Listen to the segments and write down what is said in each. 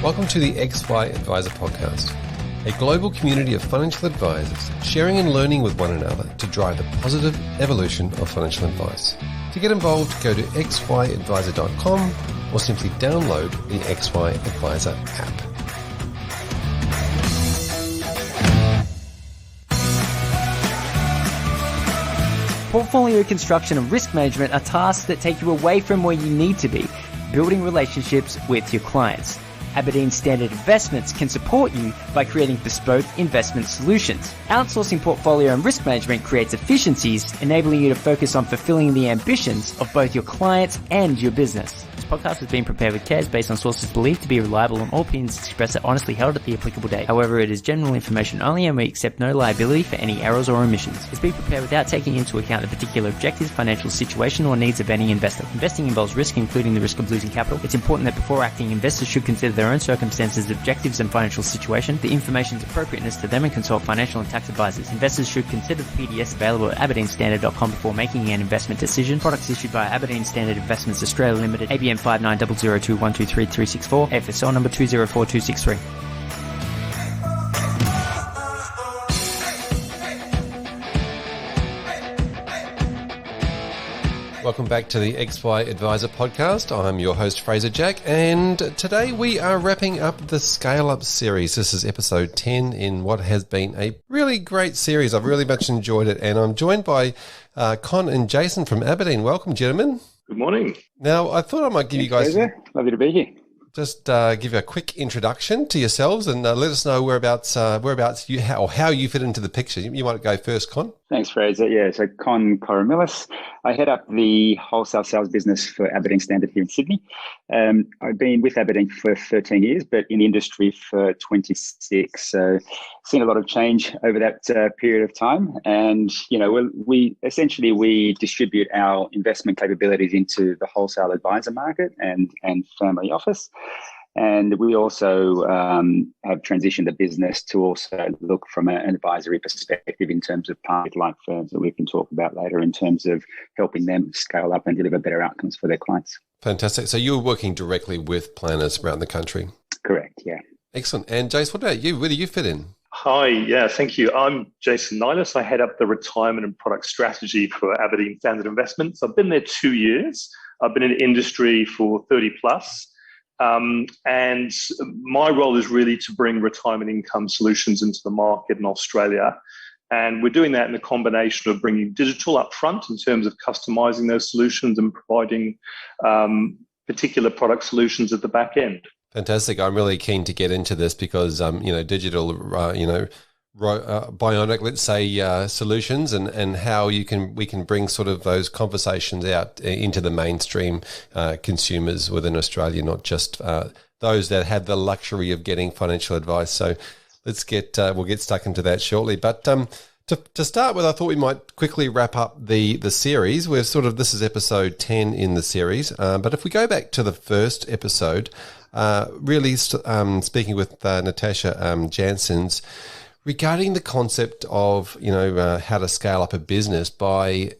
Welcome to the XY Advisor Podcast, a global community of financial advisors sharing and learning with one another to drive the positive evolution of financial advice. To get involved, go to xyadvisor.com or simply download the XY Advisor app. Portfolio construction and risk management are tasks that take you away from where you need to be, building relationships with your clients. Aberdeen Standard Investments can support you by creating bespoke investment solutions. Outsourcing portfolio and risk management creates efficiencies, enabling you to focus on fulfilling the ambitions of both your clients and your business. This podcast has been prepared with care based on sources believed to be reliable, and all opinions expressed are honestly held at the applicable date. However, it is general information only, and we accept no liability for any errors or omissions. It's been prepared without taking into account the particular objectives, financial situation, or needs of any investor. Investing involves risk, including the risk of losing capital. It's important that before acting, investors should consider their own circumstances, objectives, and financial situation, the information's appropriateness to them, and consult financial and tax advisors. Investors should consider the PDS available at aberdeenstandard.com before making an investment decision. Products issued by Aberdeen Standard Investments Australia Limited, ABN 5900212334, AFSL number 204263. Welcome back to the XY Advisor Podcast. I'm your host, Fraser Jack, and today we are wrapping up the Scale Up series. This is episode 10 in what has been a really great series. I've really much enjoyed it, and I'm joined by Con and Jason from Aberdeen. Welcome, gentlemen. Good morning. Now, I thought I might give you guys... Fraser. Lovely to be here. Just give you a quick introduction to yourselves and let us know whereabouts you how you fit into the picture. You might go first, Con. Thanks, Fraser. Yeah, so Koromilas. I head up the wholesale sales business for Aberdeen Standard here in Sydney. I've been with Aberdeen for 13 years, but in industry for 26. So seen a lot of change over that period of time. And, you know, we distribute our investment capabilities into the wholesale advisor market and family office. And we also have transitioned the business to also look from an advisory perspective in terms of partner-like firms that we can talk about later in terms of helping them scale up and deliver better outcomes for their clients. Fantastic. So you're working directly with planners around the country? Correct, yeah. Excellent. And Jace, what about you? Where do you fit in? Hi, yeah, thank you. I'm Jason Nyilas. I head up the retirement and product strategy for Aberdeen Standard Investments. I've been there 2 years. I've been in the industry for 30 plus. And my role is really to bring retirement income solutions into the market in Australia. And we're doing that in a combination of bringing digital up front in terms of customizing those solutions and providing particular product solutions at the back end. Fantastic. I'm really keen to get into this because, digital, bionic, let's say, solutions and how we can bring sort of those conversations out into the mainstream consumers within Australia, not just those that have the luxury of getting financial advice. So we'll get stuck into that shortly. But to start with, I thought we might quickly wrap up the series. This is episode 10 in the series. But if we go back to the first episode, speaking with Natasha Janssens, regarding the concept of, how to scale up a business by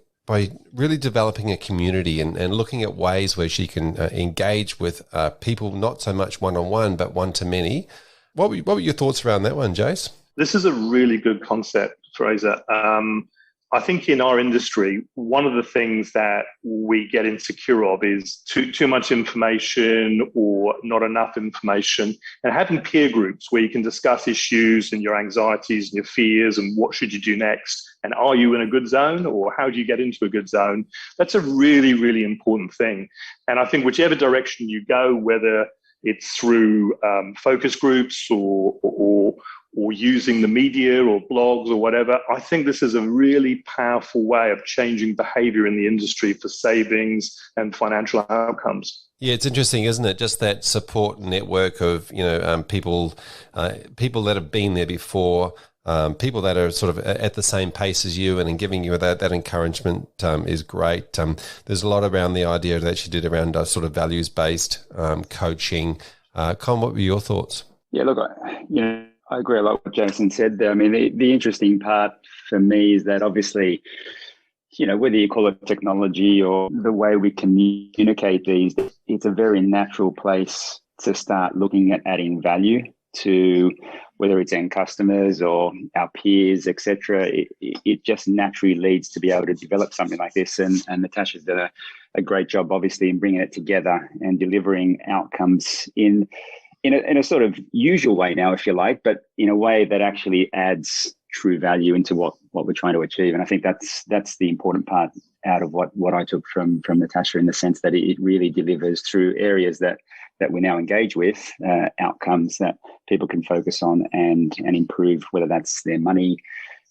really developing a community and looking at ways where she can engage with people, not so much one-on-one, but one-to-many. What were your thoughts around that one, Jace? This is a really good concept, Fraser. I think in our industry, one of the things that we get insecure of is too much information or not enough information, and having peer groups where you can discuss issues and your anxieties and your fears and what should you do next, and are you in a good zone or how do you get into a good zone? That's a really, really important thing. And I think whichever direction you go, whether it's through focus groups or using the media or blogs or whatever, I think this is a really powerful way of changing behavior in the industry for savings and financial outcomes. Yeah, it's interesting, isn't it? Just that support network of, people that have been there before, people that are sort of at the same pace as you and giving you that encouragement is great. There's a lot around the idea that you did around sort of values-based coaching. Con, what were your thoughts? Yeah, look, I agree a lot with what Jason said there. I mean, the interesting part for me is that obviously, whether you call it technology or the way we communicate these, it's a very natural place to start looking at adding value to whether it's end customers or our peers, etc., it just naturally leads to be able to develop something like this. And Natasha's done a great job, obviously, in bringing it together and delivering outcomes in a sort of usual way now, if you like, but in a way that actually adds true value into what we're trying to achieve. And I think that's the important part out of what I took from Natasha, in the sense that it really delivers through areas that we now engage with, outcomes that people can focus on and improve, whether that's their money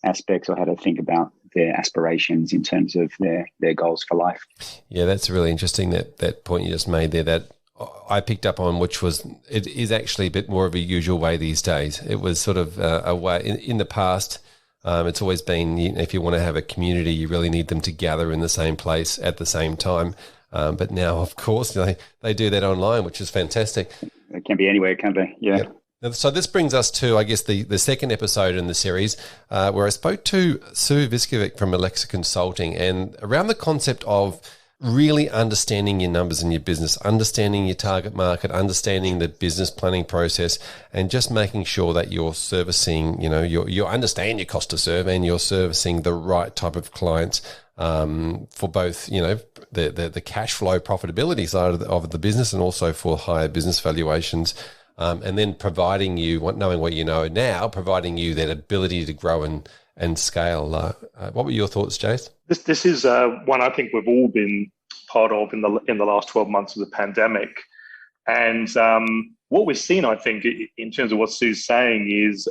aspects or how to think about their aspirations in terms of their goals for life. Yeah, that's really interesting, that point you just made there, that I picked up on, which was, it is actually a bit more of a usual way these days. It was sort of a way in the past. It's always been, if you want to have a community, you really need them to gather in the same place at the same time. But now, of course, they do that online, which is fantastic. It can be anywhere, can't they? Yeah. Yep. So this brings us to, I guess, the second episode in the series, where I spoke to Sue Viskovic from Alexa Consulting, and around the concept of really understanding your numbers in your business, understanding your target market, understanding the business planning process, and just making sure that you're servicing, you understand your cost to serve and you're servicing the right type of clients for both, the cash flow profitability side of the business, and also for higher business valuations. And then providing you, knowing what you know now, providing you that ability to grow and scale. What were your thoughts, Jace? This is one I think we've all been part of in the last 12 months of the pandemic. And what we've seen, I think, in terms of what Sue's saying, is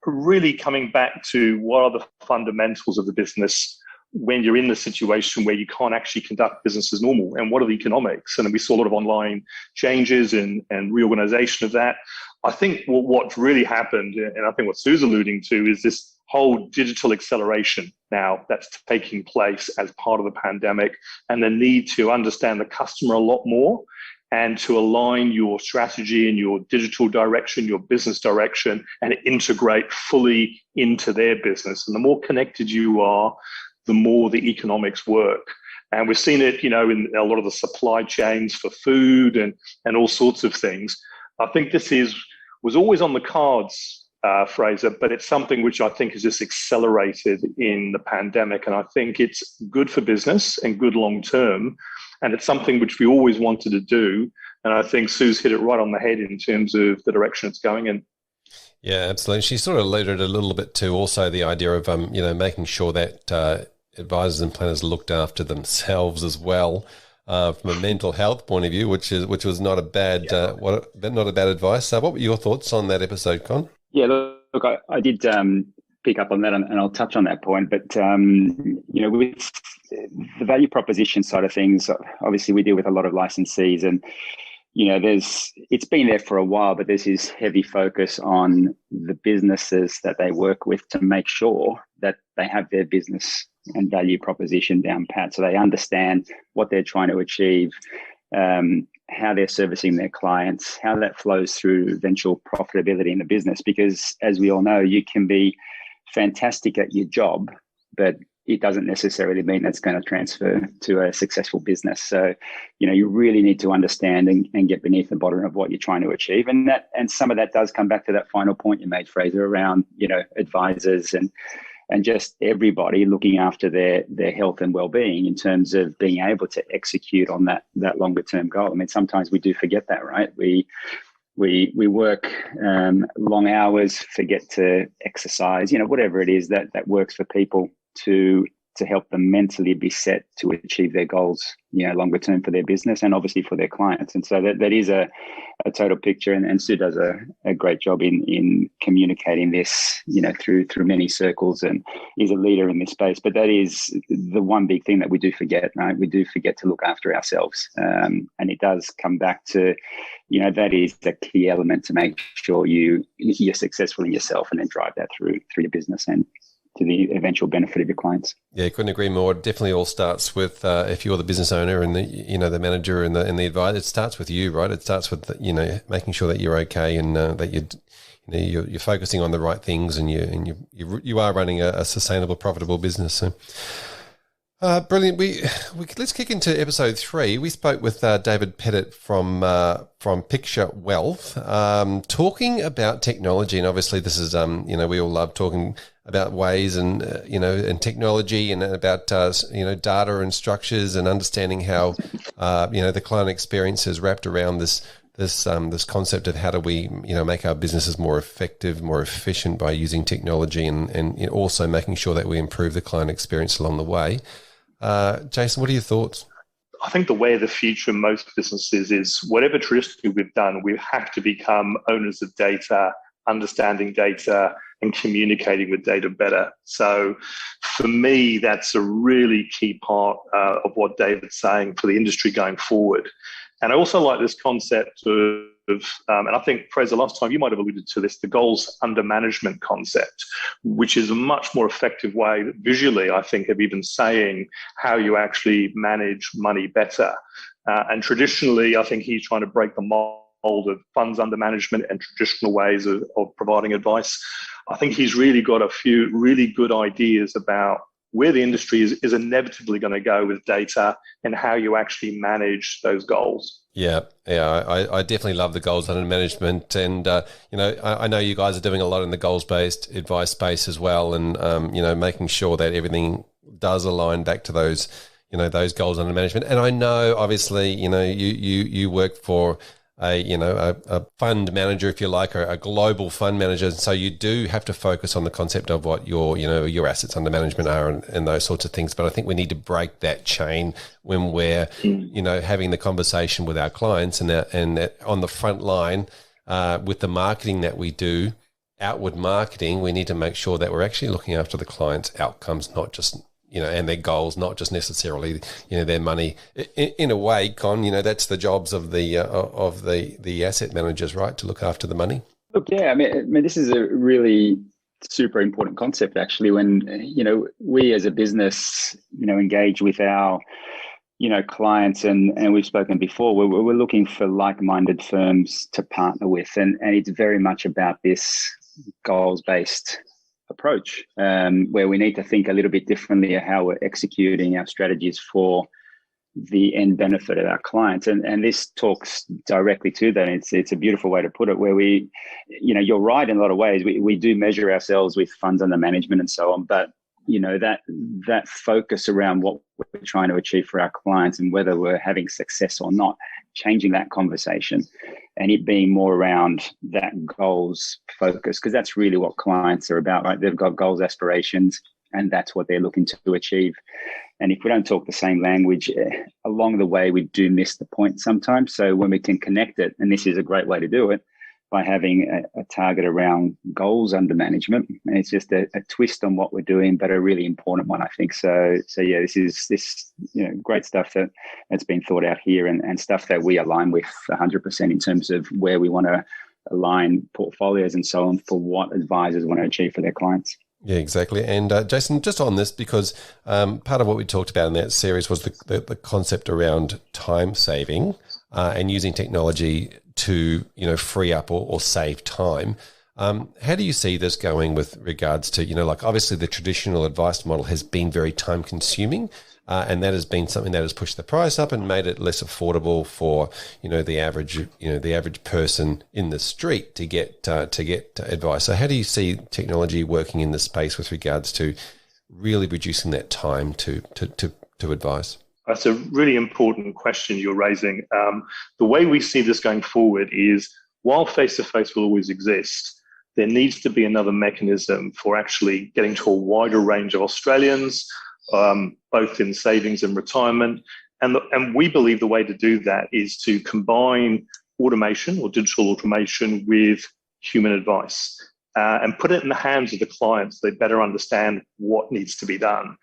really coming back to what are the fundamentals of the business when you're in the situation where you can't actually conduct business as normal, and what are the economics. And then we saw a lot of online changes and reorganization of that. I think what's really happened, and I think what Sue's alluding to, is this whole digital acceleration now that's taking place as part of the pandemic, and the need to understand the customer a lot more and to align your strategy and your digital direction, your business direction, and integrate fully into their business. And the more connected you are, the more the economics work. And we've seen it, in a lot of the supply chains for food and all sorts of things. I think this was always on the cards, Fraser, but it's something which I think has just accelerated in the pandemic. And I think it's good for business and good long term. And it's something which we always wanted to do. And I think Sue's hit it right on the head in terms of the direction it's going in. Yeah, absolutely. She sort of alluded a little bit to also the idea of, making sure that advisors and planners looked after themselves as well, from a mental health point of view, which was not a bad not a bad advice. What were your thoughts on that episode, Con? Yeah, look, I did pick up on that, and I'll touch on that point. But with the value proposition side of things, obviously we deal with a lot of licensees, and it's been there for a while, but there's this heavy focus on the businesses that they work with to make sure that they have their business and value proposition down pat, so they understand what they're trying to achieve, how they're servicing their clients, how that flows through eventual profitability in the business. Because as we all know, you can be fantastic at your job, but it doesn't necessarily mean that's going to transfer to a successful business. So, you really need to understand and get beneath the bottom of what you're trying to achieve. And some of that does come back to that final point you made, Fraser, around, advisors and just everybody looking after their health and well-being in terms of being able to execute on that longer term goal. I mean, sometimes we do forget that, right? We work long hours, forget to exercise, whatever it is that works for people to help them mentally be set to achieve their goals, longer term for their business and obviously for their clients. And so that is a total picture. And Sue does a great job in communicating this, through many circles, and is a leader in this space. But that is the one big thing that we do forget, right? We do forget to look after ourselves. And it does come back to, that is the key element to make sure you're successful in yourself, and then drive that through your business and to the eventual benefit of your clients. Yeah, couldn't agree more. It definitely all starts with if you're the business owner and the manager and the advisor. It starts with you, right? It starts with making sure that you're okay, and that you're focusing on the right things, and you are running a sustainable, profitable business. So Brilliant. We let's kick into episode 3. We spoke with David Pettit from Picture Wealth, talking about technology, and obviously this is we all love talking about ways and and technology and about data and structures and understanding how the client experience is wrapped around this concept of how do we make our businesses more effective, more efficient by using technology, and also making sure that we improve the client experience along the way. Jason, what are your thoughts? I think the way of the future in most businesses is whatever traditionally we've done, we have to become owners of data, understanding data, and communicating with data better. So for me, that's a really key part of what David's saying for the industry going forward. And I also like this concept of, and I think, Fraser, last time you might have alluded to this, the goals under management concept, which is a much more effective way visually, I think, of even saying how you actually manage money better. And traditionally, I think he's trying to break the mold of funds under management and traditional ways of providing advice. I think he's really got a few really good ideas about where the industry is inevitably going to go with data and how you actually manage those goals. Yeah, I definitely love the goals under management, and I know you guys are doing a lot in the goals-based advice space as well, and making sure that everything does align back to those those goals under management. And I know, obviously, you work for a fund manager, if you like, or a global fund manager. So you do have to focus on the concept of what your assets under management are and those sorts of things. But I think we need to break that chain when we're, having the conversation with our clients and on the front line with the marketing that we do, outward marketing, we need to make sure that we're actually looking after the client's outcomes, not just and their goals, not just necessarily, their money. In a way, Con, that's the jobs of the asset managers, right, to look after the money. Look, yeah, I mean, this is a really super important concept, actually. When we as a business, engage with our clients, and we've spoken before, we're looking for like-minded firms to partner with, and it's very much about this goals-based approach, where we need to think a little bit differently of how we're executing our strategies for the end benefit of our clients. And this talks directly to that. It's a beautiful way to put it, where we, you're right in a lot of ways. We do measure ourselves with funds under management and so on, but that focus around what we're trying to achieve for our clients and whether we're having success or not, changing that conversation and it being more around that goals focus, because that's really what clients are about, right? They've got goals, aspirations, and that's what they're looking to achieve. And if we don't talk the same language along the way, we do miss the point sometimes. So when we can connect it, and this is a great way to do it, by having a target around goals under management, and it's just a twist on what we're doing, but a really important one, I think. So yeah, this is great stuff that's been thought out here, and stuff that we align with 100% in terms of where we want to align portfolios and so on for what advisors want to achieve for their clients. Yeah, exactly. And Jason, just on this, because part of what we talked about in that series was the concept around time saving and using technology to free up or save time. How do you see this going with regards to obviously the traditional advice model has been very time consuming, and that has been something that has pushed the price up and made it less affordable for the average person in the street to get advice. So how do you see technology working in this space with regards to really reducing that time to advice? That's a really important question you're raising. The way we see this going forward is, while face-to-face will always exist, there needs to be another mechanism for actually getting to a wider range of Australians, both in savings and retirement. And we believe the way to do that is to combine automation or digital automation with human advice and put it in the hands of the clients so they better understand what needs to be done.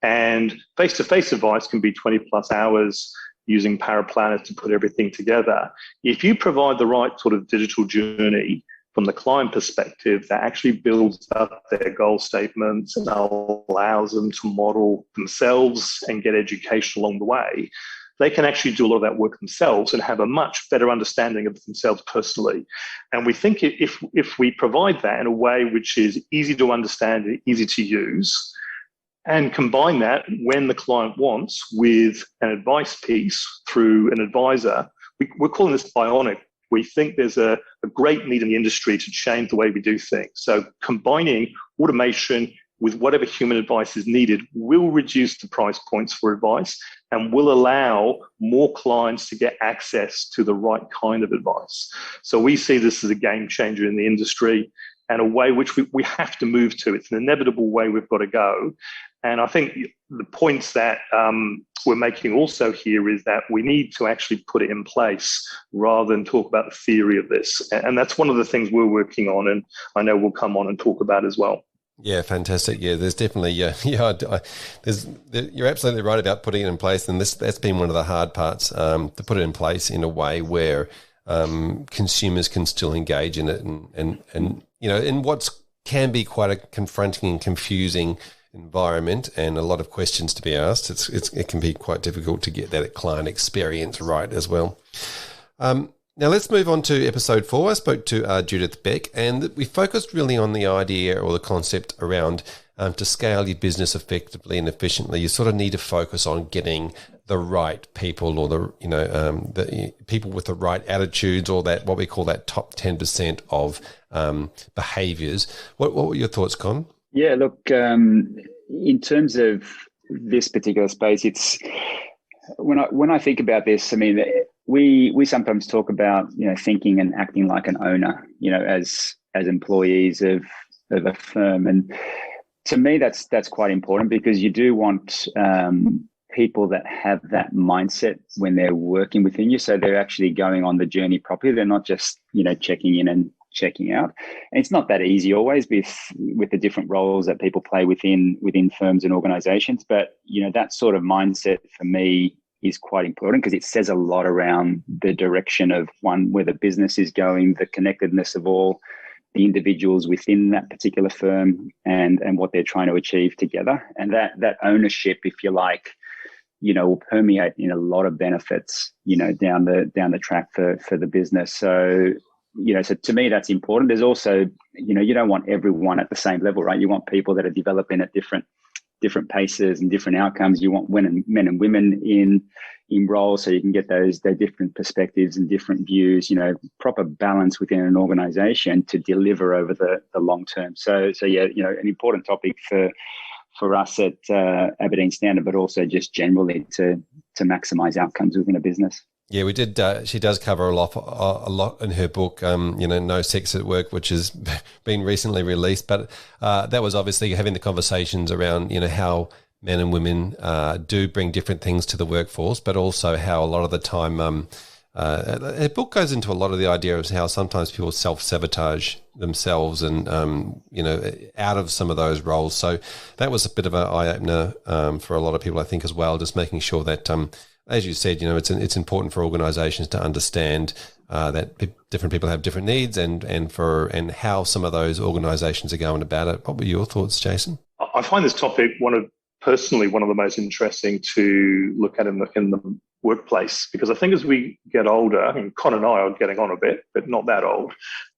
And face-to-face advice can be 20 plus hours using paraplanners to put everything together. If you provide the right sort of digital journey from the client perspective that actually builds up their goal statements and allows them to model themselves and get education along the way, they can actually do a lot of that work themselves and have a much better understanding of themselves personally. And we think if we provide that in a way which is easy to understand and easy to use, and combine that when the client wants with an advice piece through an advisor. We're calling this bionic. We think there's a great need in the industry to change the way we do things. So combining automation with whatever human advice is needed will reduce the price points for advice and will allow more clients to get access to the right kind of advice. So we see this as a game changer in the industry and a way which we have to move to. It's an inevitable way we've got to go. And I think the points that we're making also here is that we need to actually put it in place rather than talk about the theory of this. And that's one of the things we're working on, and I know we'll come on and talk about as well. Yeah, fantastic. Yeah, there's definitely, you're absolutely right about putting it in place. And that's been one of the hard parts, to put it in place in a way where consumers can still engage in it and in what can be quite a confronting and confusing environment and a lot of questions to be asked. It can be quite difficult to get that client experience right as well. Now let's move on to episode 4. I spoke to Judith Beck, and we focused really on the idea or the concept around to scale your business effectively and efficiently. You sort of need to focus on getting the right people, or the people with the right attitudes, or that what we call that top 10% of behaviours. What were your thoughts, Con? Yeah, look, in terms of this particular space, it's when I think about this, I mean, we sometimes talk about thinking and acting like an owner, as employees of a firm, and to me that's quite important, because you do want people that have that mindset when they're working within you, so they're actually going on the journey properly. They're not just checking in and checking out. And it's not that easy always with the different roles that people play within firms and organizations. But, that sort of mindset for me is quite important, because it says a lot around the direction of where the business is going, the connectedness of all the individuals within that particular firm and what they're trying to achieve together. And that ownership, if you like, will permeate in a lot of benefits, down the track for the business. So, so to me, that's important. There's also, you don't want everyone at the same level, right? You want people that are developing at different paces and different outcomes. You want men and women in roles, so you can get their different perspectives and different views, proper balance within an organization to deliver over the long term. So yeah, an important topic for us at Aberdeen Standard, but also just generally to maximize outcomes within a business. Yeah, we did. She does cover a lot in her book, No Sex at Work, which has been recently released. But that was obviously having the conversations around, how men and women do bring different things to the workforce, but also how a lot of the time, her book goes into a lot of the idea of how sometimes people self-sabotage themselves and, out of some of those roles. So that was a bit of an eye-opener for a lot of people, I think, as well, just making sure that as you said, it's important for organisations to understand that different people have different needs and how some of those organisations are going about it. What were your thoughts, Jason? I find this topic personally one of the most interesting to look at in the workplace, because I think as we get older, and Con and I are getting on a bit, but not that old,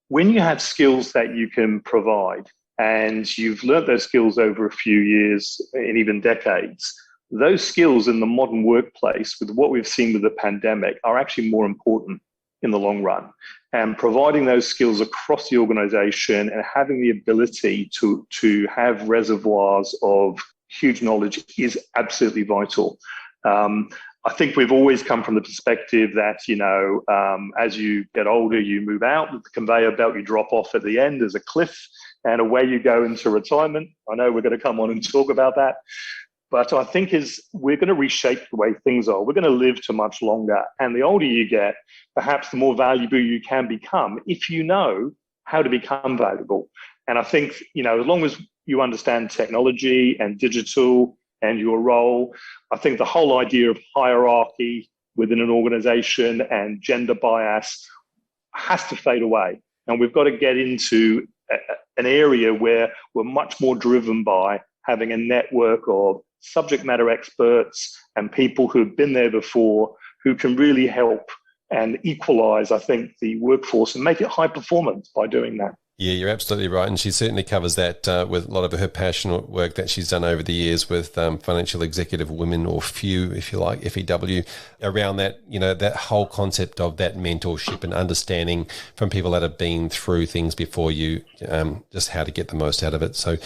when you have skills that you can provide and you've learnt those skills over a few years and even decades, those skills in the modern workplace, with what we've seen with the pandemic, are actually more important in the long run. And providing those skills across the organization and having the ability to have reservoirs of huge knowledge is absolutely vital. I think we've always come from the perspective that, as you get older, you move out with the conveyor belt, you drop off at the end, there's a cliff, and away you go into retirement. I know we're going to come on and talk about that. But I think we're going to reshape the way things are. We're going to live to much longer. And the older you get, perhaps the more valuable you can become if you know how to become valuable. And I think, as long as you understand technology and digital and your role, I think the whole idea of hierarchy within an organization and gender bias has to fade away. And we've got to get into an area where we're much more driven by having a network of subject matter experts and people who've been there before, who can really help and equalize, I think, the workforce and make it high performance by doing that. Yeah, you're absolutely right. And she certainly covers that with a lot of her passionate work that she's done over the years with financial executive women, or FEW, if you like, FEW, around that, that whole concept of that mentorship and understanding from people that have been through things before you, just how to get the most out of it. So,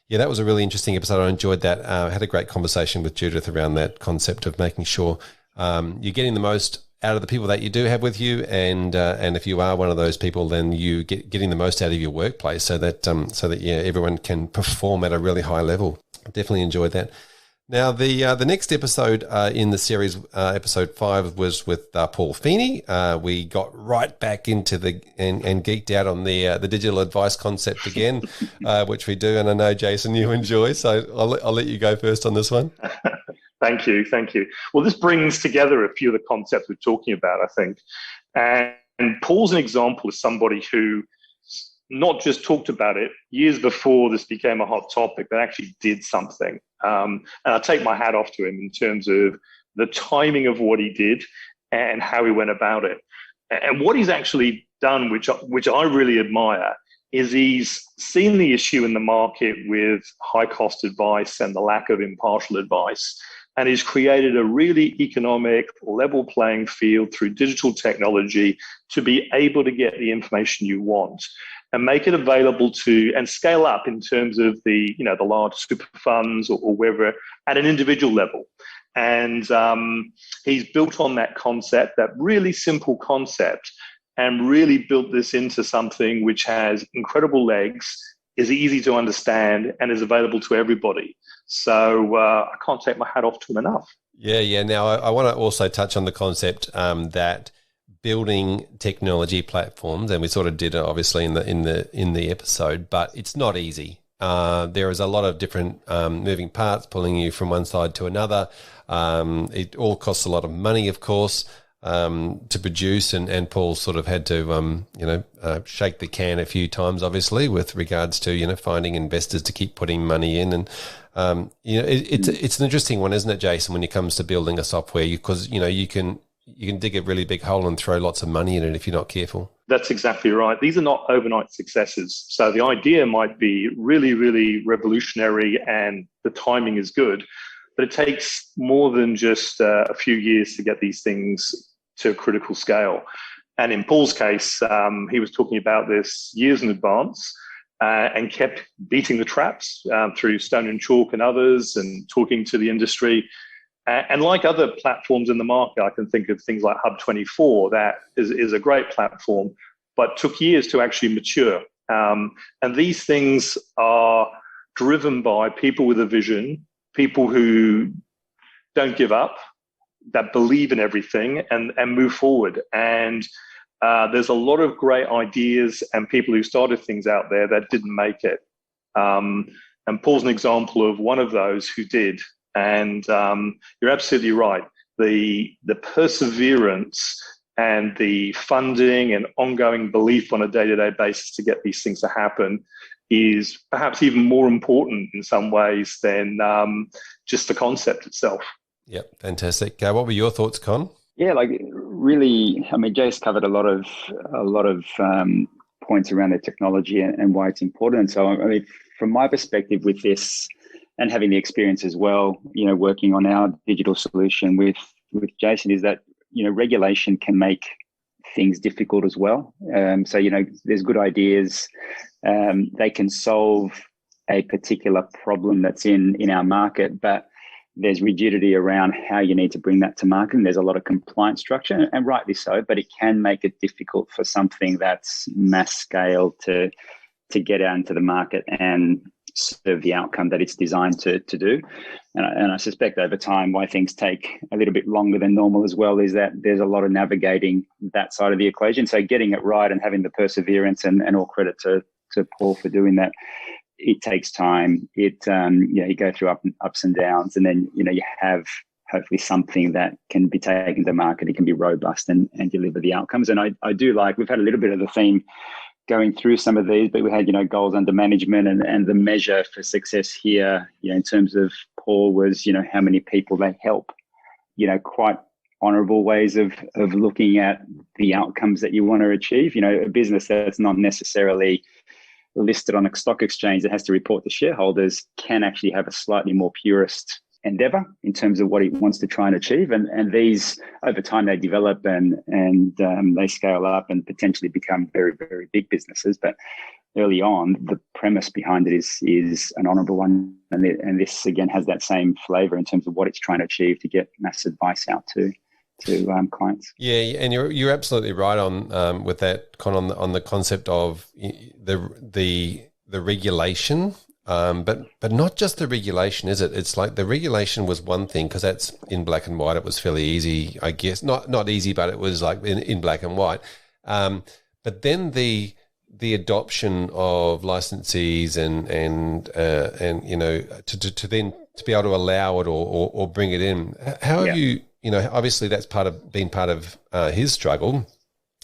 yeah, that was a really interesting episode. I enjoyed that. I had a great conversation with Judith around that concept of making sure you're getting the most out of the people that you do have with you, and if you are one of those people, then you getting the most out of your workplace, so that everyone can perform at a really high level. Definitely enjoyed that. Now the next episode in the series, episode 5, was with Paul Feeney. We got right back into and geeked out on the digital advice concept again, which we do, and I know Jason you enjoy. So I'll let you go first on this one. Thank you. Well, this brings together a few of the concepts we're talking about, I think. And Paul's an example of somebody who not just talked about it years before this became a hot topic, but actually did something. And I take my hat off to him in terms of the timing of what he did and how he went about it. And what he's actually done, which I really admire, is he's seen the issue in the market with high-cost advice and the lack of impartial advice, and he's created a really economic, level playing field through digital technology to be able to get the information you want and make it available to and scale up in terms of the large super funds or wherever at an individual level. And he's built on that concept, that really simple concept, and really built this into something which has incredible legs, is easy to understand, and is available to everybody. So I can't take my hat off to him enough. Yeah. Now I want to also touch on the concept that building technology platforms, and we sort of did it obviously in the episode, but it's not easy. There is a lot of different moving parts pulling you from one side to another. It all costs a lot of money, of course, to produce, and Paul sort of had to shake the can a few times, obviously, with regards to finding investors to keep putting money in, and it's an interesting one, isn't it, Jason, when it comes to building a software, because you can dig a really big hole and throw lots of money in it if you're not careful. That's exactly right. These are not overnight successes. So the idea might be really, really revolutionary and the timing is good, but it takes more than just a few years to get these things to a critical scale. And in Paul's case, he was talking about this years in advance and kept beating the traps through Stone and Chalk and others, and talking to the industry. And like other platforms in the market, I can think of things like Hub24, that is a great platform, but took years to actually mature. And these things are driven by people with a vision, people who don't give up, that believe in everything and move forward. And there's a lot of great ideas and people who started things out there that didn't make it. And Paul's an example of one of those who did. And you're absolutely right. The perseverance and the funding and ongoing belief on a day-to-day basis to get these things to happen is perhaps even more important in some ways than just the concept itself. Yep, fantastic. What were your thoughts, Con? Yeah, really, Jay's covered a lot of points around the technology and why it's important. So, from my perspective with this, and having the experience as well, working on our digital solution with Jason, is that, regulation can make things difficult as well. So, there's good ideas. They can solve a particular problem that's in our market, but there's rigidity around how you need to bring that to market. And there's a lot of compliance structure, and rightly so, but it can make it difficult for something that's mass scale to get out into the market and serve the outcome that it's designed to do. And I suspect over time why things take a little bit longer than normal as well is that there's a lot of navigating that side of the equation. So getting it right and having the perseverance, and all credit to Paul for doing that. It takes time. You go through ups and downs, and then you have hopefully something that can be taken to market. It can be robust and deliver the outcomes. And I do we've had a little bit of the theme going through some of these, but we had goals under management, and the measure for success here, in terms of Paul, was how many people they help. Quite honourable ways of looking at the outcomes that you want to achieve. A business that's not necessarily listed on a stock exchange that has to report to shareholders can actually have a slightly more purist endeavor in terms of what it wants to try and achieve. And these, over time, they develop and they scale up and potentially become very, very big businesses. But early on, the premise behind it is an honourable one. And this, again, has that same flavour in terms of what it's trying to achieve to get mass advice out to clients. Yeah, and you're absolutely right on with that on the concept of the regulation. But not just the regulation, is it? It's like the regulation was one thing because that's in black and white. It was fairly easy, I guess. Not easy, but it was like in black and white. But then the adoption of licensees and to then to be able to allow it or bring it in. How have you obviously that's been part of his struggle,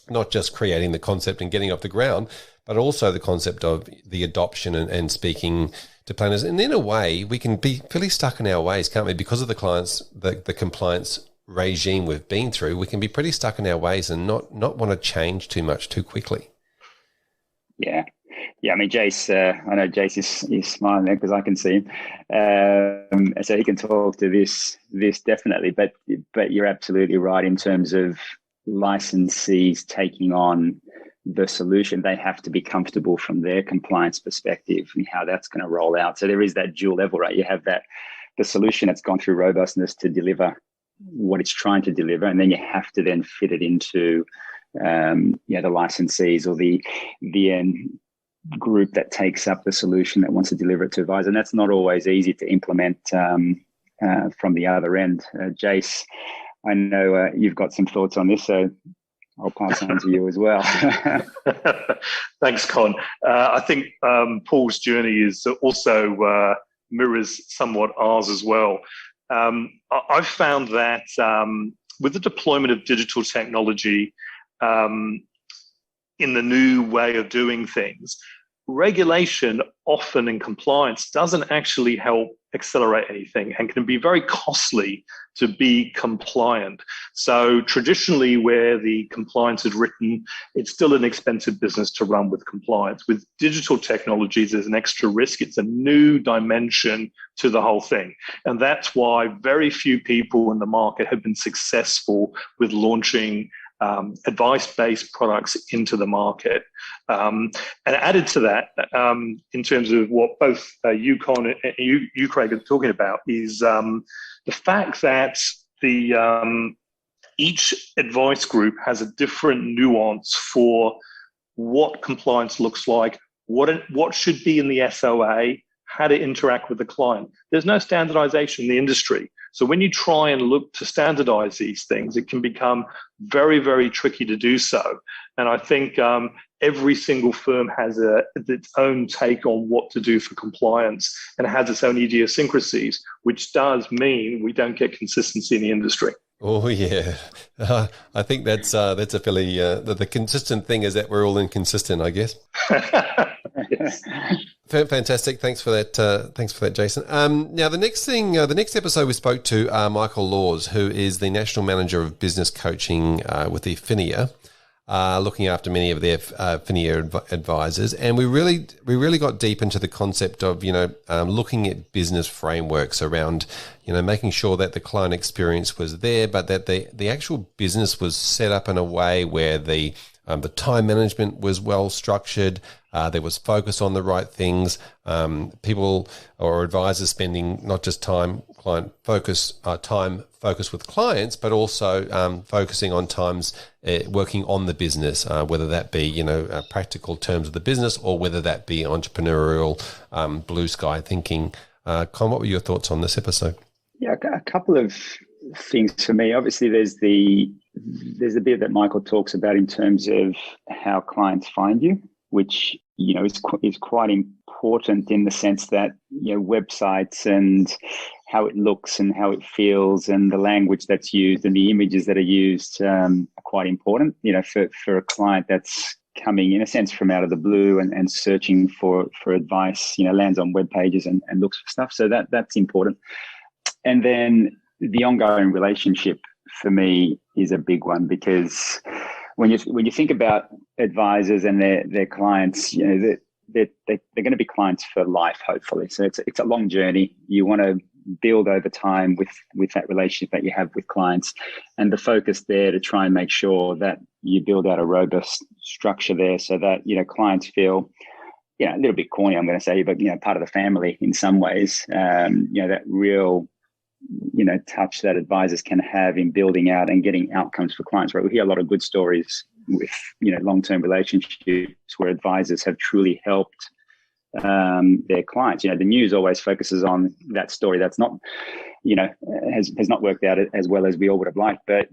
not just creating the concept and getting off the ground, but also the concept of the adoption and speaking to planners. And in a way, we can be fairly stuck in our ways, can't we? Because of the compliance regime we've been through, we can be pretty stuck in our ways and not want to change too much too quickly. Yeah. I mean, Jace, I know Jace is smiling there because I can see him. So he can talk to this definitely. But you're absolutely right in terms of licensees taking on the solution. They have to be comfortable from their compliance perspective and how that's going to roll out. So there is that dual level, right? You have the solution that's gone through robustness to deliver what it's trying to deliver, and then you have to then fit it into the licensees or the end group that takes up the solution that wants to deliver it to advisor. And that's not always easy to implement from the other end. Jace, I know you've got some thoughts on this, so I'll pass on to you as well. Thanks, Con. I think Paul's journey is also mirrors somewhat ours as well. I've found that with the deployment of digital technology in the new way of doing things, regulation often in compliance doesn't actually help accelerate anything and can be very costly to be compliant. So traditionally where the compliance is written, it's still an expensive business to run with compliance. With digital technologies, there's an extra risk. It's a new dimension to the whole thing. And that's why very few people in the market have been successful with launching advice-based products into the market. And added to that, in terms of what both you, Con, and you, Craig, are talking about, is the fact that each advice group has a different nuance for what compliance looks like, what should be in the SOA, how to interact with the client. There's no standardization in the industry. So when you try and look to standardize these things, it can become very, very tricky to do so. And I think every single firm has its own take on what to do for compliance and has its own idiosyncrasies, which does mean we don't get consistency in the industry. Oh yeah, I think that's a fairly the consistent thing is that we're all inconsistent, I guess. Yes. Fantastic. Thanks for that, Jason. Now the next episode we spoke to Michael Laws, who is the National Manager of Business Coaching with the FINIA, looking after many of their FINIA advisors, and we really got deep into the concept of looking at business frameworks around making sure that the client experience was there, but that the actual business was set up in a way where the time management was well structured. There was focus on the right things. People or advisors spending not just time focus with clients, but also focusing on times working on the business, whether that be practical terms of the business or whether that be entrepreneurial blue sky thinking. Con, what were your thoughts on this episode? Yeah, a couple of things for me. Obviously, there's the bit that Michael talks about in terms of how clients find you, which is quite important in the sense that websites and how it looks and how it feels and the language that's used and the images that are used are quite important. For a client that's coming in a sense from out of the blue and searching for advice, lands on web pages and looks for stuff. So that's important. And then the ongoing relationship for me is a big one, because when you think about advisors and their clients, they're going to be clients for life, hopefully. So it's a long journey. You want to build over time with that relationship that you have with clients, and the focus there to try and make sure that you build out a robust structure there so that, clients feel, a little bit corny, I'm going to say, but, part of the family in some ways, that real, touch that advisors can have in building out and getting outcomes for clients, right? We hear a lot of good stories with, long-term relationships where advisors have truly helped their clients. The news always focuses on that story that's not, has not worked out as well as we all would have liked. But,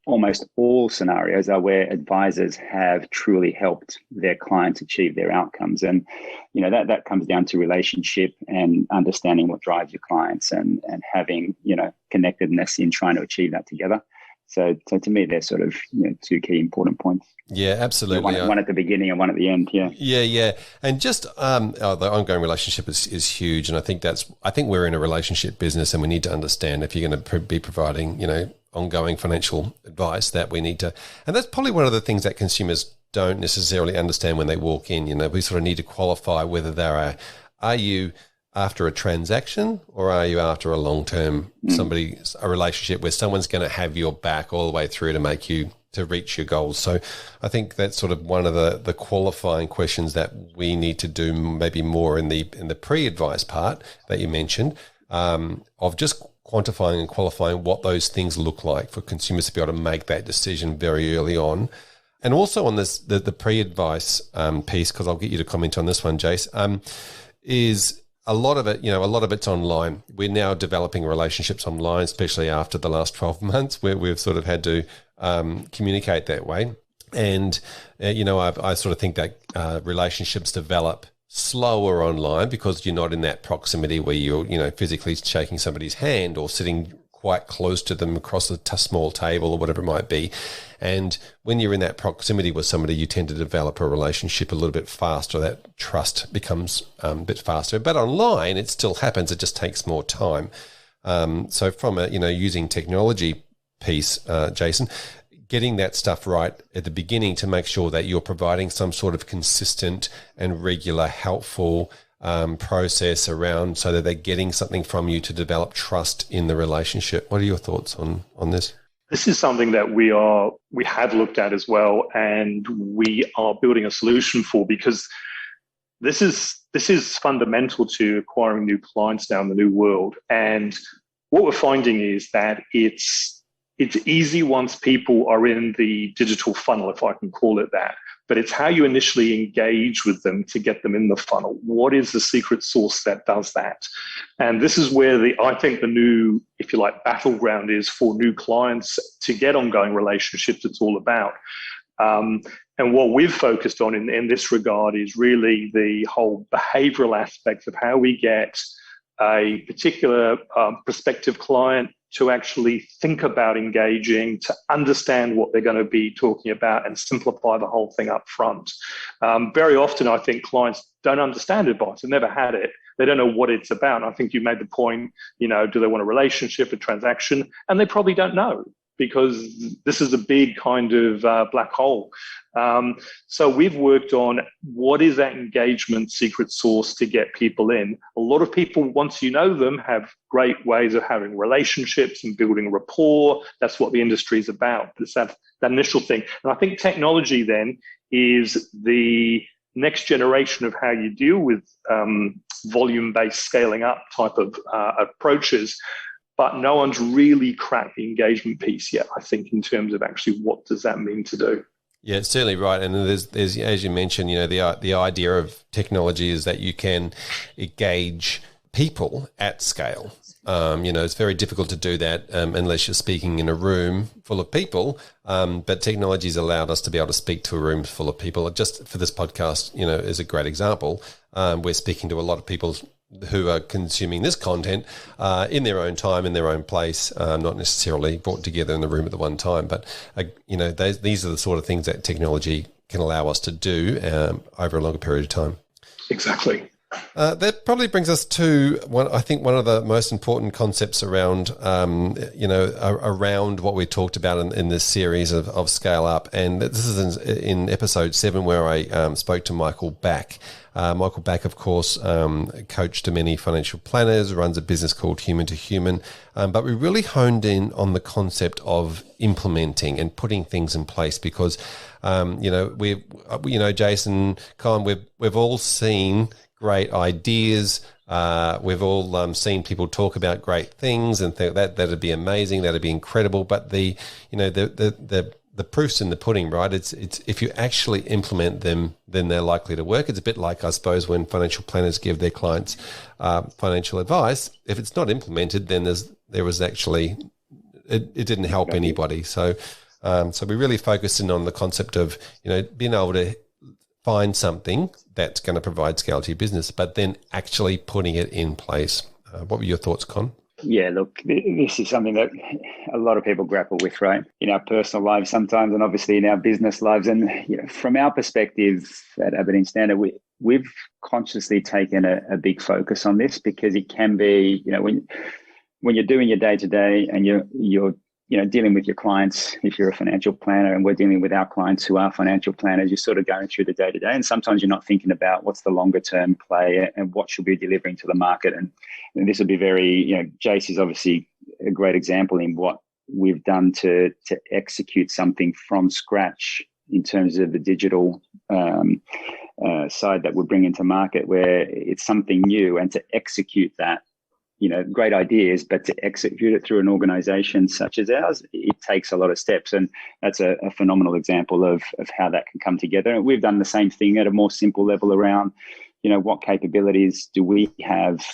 almost all scenarios are where advisors have truly helped their clients achieve their outcomes. And, that comes down to relationship and understanding what drives your clients and having, connectedness in trying to achieve that together. So to me, they're sort of two key important points. Yeah, absolutely. One at the beginning and one at the end. Yeah. Yeah. And just the ongoing relationship is huge, and I think we're in a relationship business, and we need to understand if you're going to be providing ongoing financial advice that we need to, and that's probably one of the things that consumers don't necessarily understand when they walk in. We sort of need to qualify whether are you after a transaction or are you after a long-term a relationship where someone's going to have your back all the way through to reach your goals. So I think that's sort of one of the qualifying questions that we need to do maybe more in the pre-advice part that you mentioned, of just quantifying and qualifying what those things look like for consumers to be able to make that decision very early on. And also on this, the pre-advice piece, because I'll get you to comment on this one, Jace, is a lot of it's online. We're now developing relationships online, especially after the last 12 months where we've sort of had to communicate that way. And, I sort of think that relationships develop slower online because you're not in that proximity where you're, physically shaking somebody's hand or sitting quite close to them across a small table or whatever it might be. And when you're in that proximity with somebody, you tend to develop a relationship a little bit faster. That trust becomes a bit faster. But online, it still happens. It just takes more time. So from a, using technology piece, Jason, getting that stuff right at the beginning to make sure that you're providing some sort of consistent and regular, helpful process around so that they're getting something from you to develop trust in the relationship. What are your thoughts on this? This is something that we have looked at as well, and we are building a solution for, because this is fundamental to acquiring new clients now in the new world. And what we're finding is that it's easy once people are in the digital funnel, if I can call it that. But it's how you initially engage with them to get them in the funnel. What is the secret sauce that does that? And this is where I think the new, if you like, battleground is for new clients to get ongoing relationships. It's all about. And what we've focused on in this regard is really the whole behavioral aspects of how we get a particular prospective client to actually think about engaging, to understand what they're going to be talking about and simplify the whole thing up front. Very often, I think clients don't understand advice. They've never had it. They don't know what it's about. And I think you made the point, do they want a relationship, a transaction? And they probably don't know, because this is a big kind of black hole. So we've worked on what is that engagement secret sauce to get people in. A lot of people, once you know them, have great ways of having relationships and building rapport. That's what the industry is about. It's that initial thing. And I think technology then is the next generation of how you deal with volume-based scaling up type of approaches. But no one's really cracked the engagement piece yet, I think, in terms of actually what does that mean to do. Yeah, it's certainly right. And there's as you mentioned, the idea of technology is that you can engage people at scale. It's very difficult to do that unless you're speaking in a room full of people. But technology's allowed us to be able to speak to a room full of people. Just for this podcast, is a great example. We're speaking to a lot of people who are consuming this content in their own time, in their own place, not necessarily brought together in the room at the one time. But, these are the sort of things that technology can allow us to do over a longer period of time. Exactly. That probably brings us to one of the most important concepts around, around what we talked about in this series of Scale Up. And this is in episode 7 where I spoke to Michael Back. Michael Back, of course, coached to many financial planners, runs a business called Human to Human. But we really honed in on the concept of implementing and putting things in place because, Jason, Colin, we've all seen great ideas. We've all seen people talk about great things and think that'd be amazing, that'd be incredible. But the proof's in the pudding, right? It's if you actually implement them, then they're likely to work. It's a bit like, I suppose, when financial planners give their clients financial advice. If it's not implemented, then there was actually it didn't help anybody. So we really focused in on the concept of being able to find something that's going to provide scale to your business, but then actually putting it in place. What were your thoughts, Con? Yeah, look, this is something that a lot of people grapple with, right? In our personal lives sometimes, and obviously in our business lives. And from our perspective at Aberdeen Standard, we've consciously taken a big focus on this because it can be, when you're doing your day-to-day and you're dealing with your clients, if you're a financial planner, and we're dealing with our clients who are financial planners, you're sort of going through the day-to-day. And sometimes you're not thinking about what's the longer-term play and what should be delivering to the market. And this will be very, Jace is obviously a great example in what we've done to execute something from scratch in terms of the digital side that we're bringing to market, where it's something new, and to execute that, great ideas, but to execute it through an organization such as ours, it takes a lot of steps. And that's a phenomenal example of how that can come together. And we've done the same thing at a more simple level around, what capabilities do we have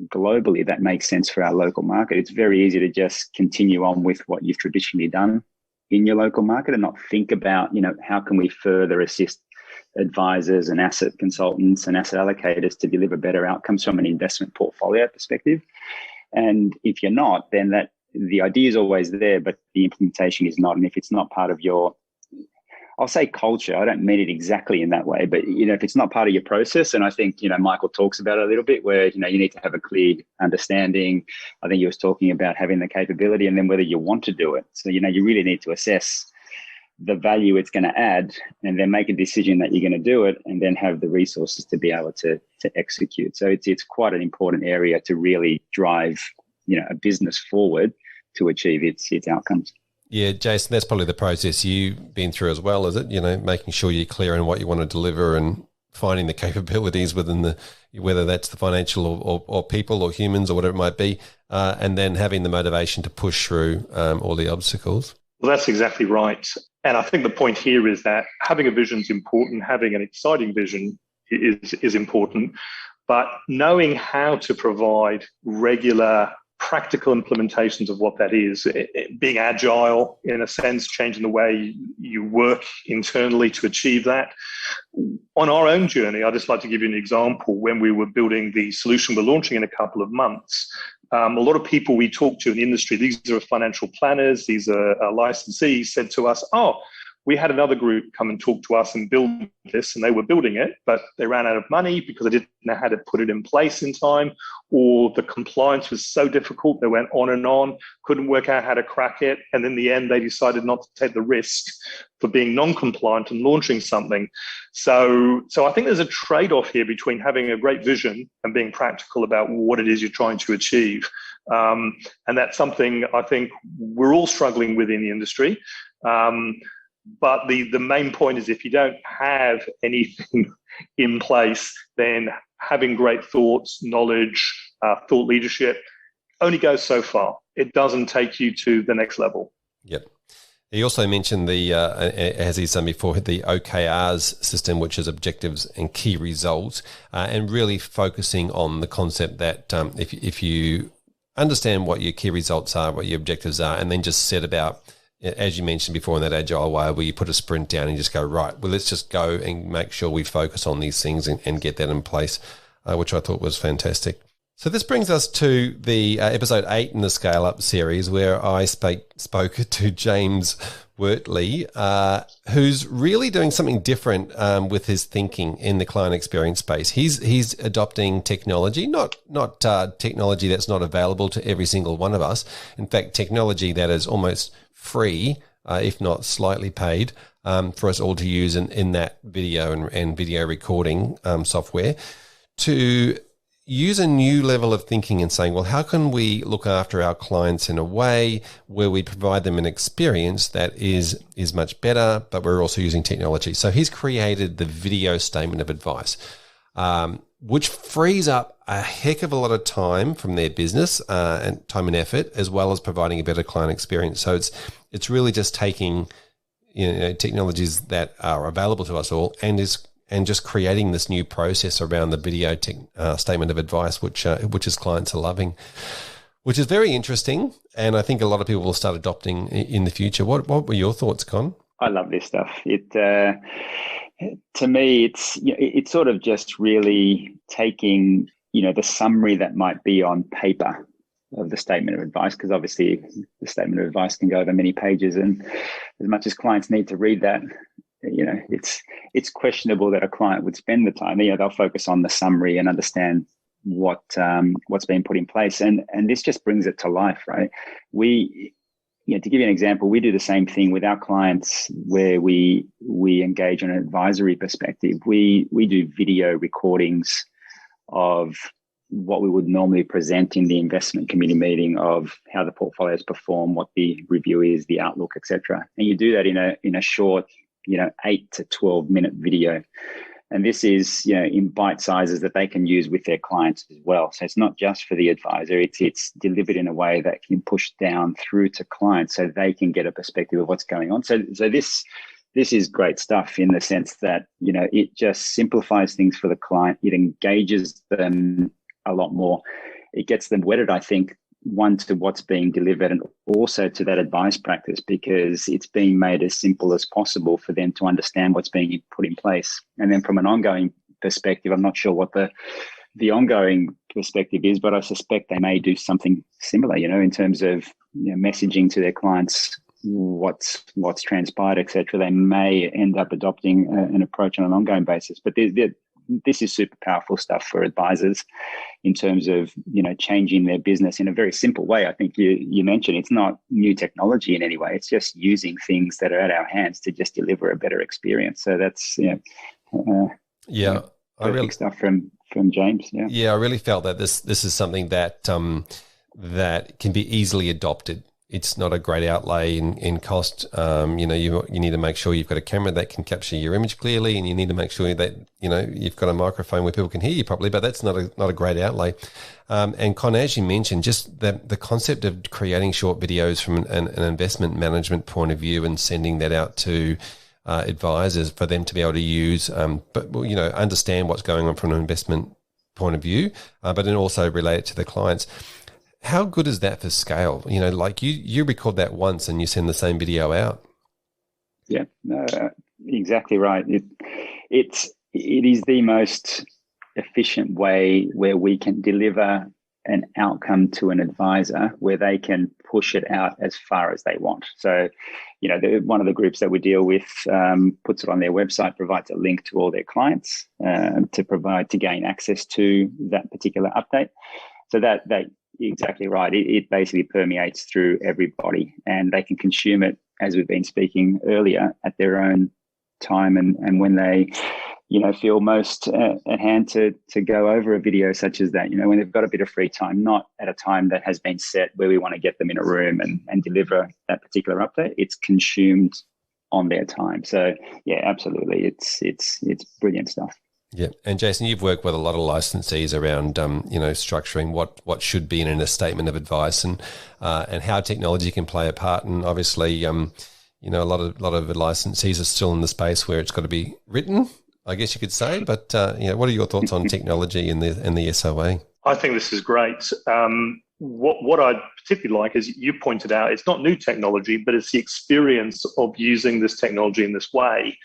globally that makes sense for our local market. It's very easy to just continue on with what you've traditionally done in your local market and not think about, how can we further assist advisors and asset consultants and asset allocators to deliver better outcomes from an investment portfolio perspective. And if you're not, then the idea is always there, but the implementation is not. And if it's not part of your, I'll say culture, I don't mean it exactly in that way, but if it's not part of your process, and I think Michael talks about it a little bit, where you need to have a clear understanding. I think he was talking about having the capability and then whether you want to do it. So you really need to assess the value it's going to add, and then make a decision that you're going to do it, and then have the resources to be able to execute. So it's quite an important area to really drive a business forward to achieve its outcomes. Yeah, Jason, that's probably the process you've been through as well, is it? Making sure you're clear on what you want to deliver and finding the capabilities within whether that's the financial or people or humans or whatever it might be, and then having the motivation to push through all the obstacles. Well, that's exactly right. And I think the point here is that having a vision is important. Having an exciting vision is important. But knowing how to provide regular, practical implementations of what that is, being agile in a sense, changing the way you work internally to achieve that. On our own journey, I'd just like to give you an example. When we were building the solution we're launching in a couple of months, a lot of people we talk to in the industry, these are financial planners, these are licensees, said to us, we had another group come and talk to us and build this, and they were building it, but they ran out of money because they didn't know how to put it in place in time, or the compliance was so difficult, they went on, couldn't work out how to crack it, and in the end, they decided not to take the risk for being non-compliant and launching something. So I think there's a trade-off here between having a great vision and being practical about what it is you're trying to achieve. And that's something I think we're all struggling with in the industry. But the main point is, if you don't have anything in place, then having great thoughts, knowledge, thought leadership only goes so far. It doesn't take you to the next level. Yep. He also mentioned as he's done before, the OKRs system, which is objectives and key results, and really focusing on the concept that if you understand what your key results are, what your objectives are, and then just set about, as you mentioned before, in that agile way where you put a sprint down and just go, right, well, let's just go and make sure we focus on these things and get that in place, which I thought was fantastic. So this brings us to the episode 8 in the Scale Up series, where I spoke to James Wortley, who's really doing something different with his thinking in the client experience space. He's adopting technology, not technology that's not available to every single one of us. In fact, technology that is almost free, if not slightly paid, for us all to use in that video and video recording software, to use a new level of thinking and saying, well, how can we look after our clients in a way where we provide them an experience that is much better, but we're also using technology. So he's created the video statement of advice, which frees up a heck of a lot of time from their business and time and effort, as well as providing a better client experience. So it's really just taking technologies that are available to us all and just creating this new process around the video statement of advice, which his clients are loving, which is very interesting. And I think a lot of people will start adopting in the future. What were your thoughts, Con? I love this stuff. To me, it's sort of just really taking, the summary that might be on paper of the statement of advice, because obviously the statement of advice can go over many pages, and as much as clients need to read that, it's questionable that a client would spend the time. They'll focus on the summary and understand what's been put in place, and this just brings it to life, right? To give you an example, we do the same thing with our clients where we engage on an advisory perspective. We do video recordings of what we would normally present in the investment committee meeting of how the portfolios perform, what the review is, the outlook, etc. And you do that in a short 8 to 12 minute video. And this is, in bite sizes that they can use with their clients as well. So it's not just for the advisor, it's delivered in a way that can push down through to clients so they can get a perspective of what's going on. So this is great stuff in the sense that, it just simplifies things for the client. It engages them a lot more. It gets them wedded, I think, one, to what's being delivered, and also to that advice practice, because it's being made as simple as possible for them to understand what's being put in place. And then from an ongoing perspective, I'm not sure what the ongoing perspective is, but I suspect they may do something similar, in terms of messaging to their clients what's transpired, etc. They may end up adopting an approach on an ongoing basis. But this is super powerful stuff for advisors in terms of, changing their business in a very simple way. I think you mentioned it's not new technology in any way. It's just using things that are at our hands to just deliver a better experience. So that's, perfect stuff from James. Yeah. Yeah. I really felt that this is something that can be easily adopted. It's not a great outlay in cost. You need to make sure you've got a camera that can capture your image clearly, and you need to make sure that you've got a microphone where people can hear you properly. But that's not a great outlay. And Con, as you mentioned, just the concept of creating short videos from an investment management point of view and sending that out to advisors for them to be able to use, but understand what's going on from an investment point of view, but then also relate it to the clients. How good is that for scale? Like you record that once and you send the same video out. Yeah, exactly right. It is the most efficient way where we can deliver an outcome to an advisor where they can push it out as far as they want. So, one of the groups that we deal with puts it on their website, provides a link to all their clients to gain access to that particular update. So that exactly right. It basically permeates through everybody, and they can consume it, as we've been speaking earlier, at their own time and when they, feel most at hand to go over a video such as that, when they've got a bit of free time, not at a time that has been set where we want to get them in a room and deliver that particular update. It's consumed on their time. So yeah, absolutely. It's brilliant stuff. Yeah. And Jason, you've worked with a lot of licensees around, structuring what should be in a statement of advice and how technology can play a part. And obviously, a lot of licensees are still in the space where it's got to be written, I guess you could say. But, what are your thoughts on technology and the SOA? I think this is great. What I particularly like is you pointed out, it's not new technology, but it's the experience of using this technology in this way.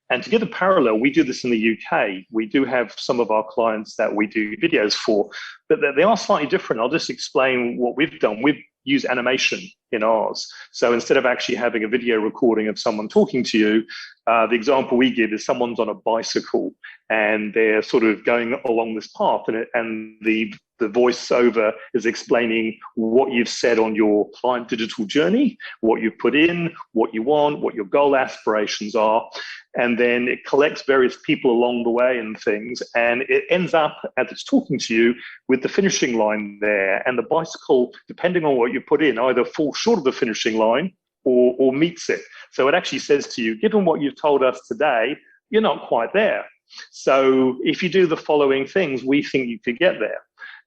And to get a parallel, we do this in the UK. We do have some of our clients that we do videos for, but they are slightly different. I'll just explain what we've done. We've use animation in ours. So instead of actually having a video recording of someone talking to you, the example we give is someone's on a bicycle and they're sort of going along this path, and the voiceover is explaining what you've said on your client digital journey, what you've put in, what you want, what your goal aspirations are. And then it collects various people along the way and things. And it ends up, as it's talking to you, with the finishing line there. And the bicycle, depending on what you put in, either falls short of the finishing line or meets it. So it actually says to you, given what you've told us today, you're not quite there. So if you do the following things, we think you could get there.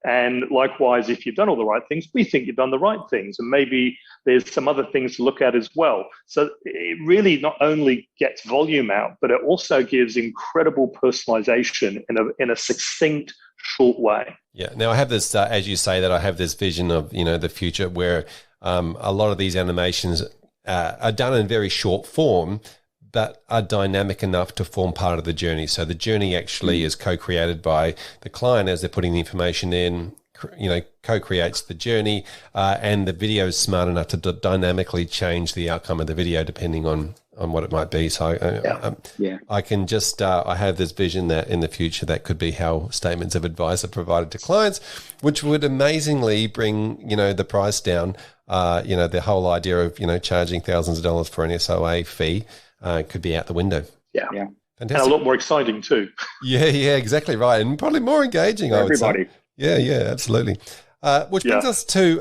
And likewise, if you've done all the right things, we think you've done the right things. And maybe there's some other things to look at as well. So it really not only gets volume out, but it also gives incredible personalization in a succinct, short way. Yeah. Now I have this, as you say that, I have this vision of, the future where a lot of these animations are done in very short form, but are dynamic enough to form part of the journey. So the journey actually is co-created by the client as they're putting the information in, co-creates the journey, and the video is smart enough to dynamically change the outcome of the video depending on what it might be. So I can just, I have this vision that in the future that could be how statements of advice are provided to clients, which would amazingly bring, the price down. The whole idea of, charging thousands of dollars for an SOA fee could be out the window. Yeah. Fantastic. And a lot more exciting too. Yeah, exactly right. And probably more engaging, I would everybody. say. Yeah, absolutely. Which brings us to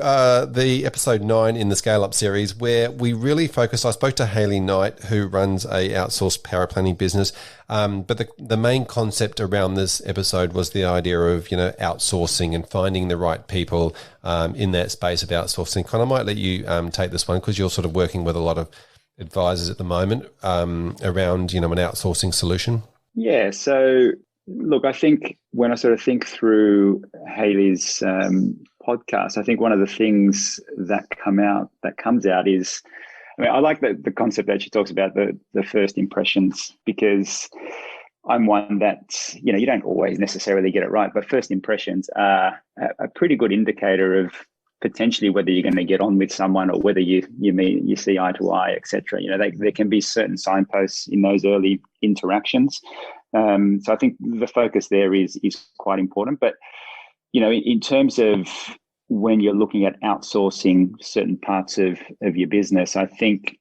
the episode 9 in the Scale Up series, where we really focus. I spoke to Hayley Knight, who runs a outsourced power planning business. But the main concept around this episode was the idea of, outsourcing and finding the right people in that space of outsourcing. Con, I might let you take this one because you're sort of working with a lot of advisors at the moment around, an outsourcing solution. Yeah. So look, I think when I sort of think through Hayley's podcast, I think one of the things that comes out is, I like the concept that she talks about the first impressions, because I'm one that, you don't always necessarily get it right, but first impressions are a pretty good indicator of potentially whether you're going to get on with someone or whether you see eye to eye, etc. There can be certain signposts in those early interactions. So I think the focus there is quite important. But, in terms of when you're looking at outsourcing certain parts of your business, I think,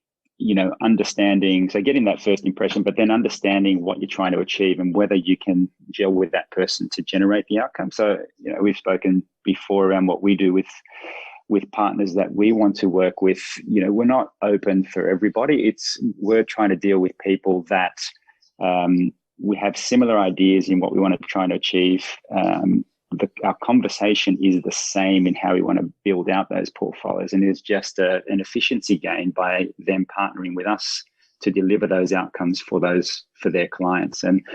understanding, so getting that first impression, but then understanding what you're trying to achieve and whether you can gel with that person to generate the outcome. So, we've spoken before around what we do with partners that we want to work with. We're not open for everybody. We're trying to deal with people that we have similar ideas in what we want to try and achieve. Our conversation is the same in how we want to build out those portfolios, and it's just an efficiency gain by them partnering with us to deliver those outcomes for their clients, and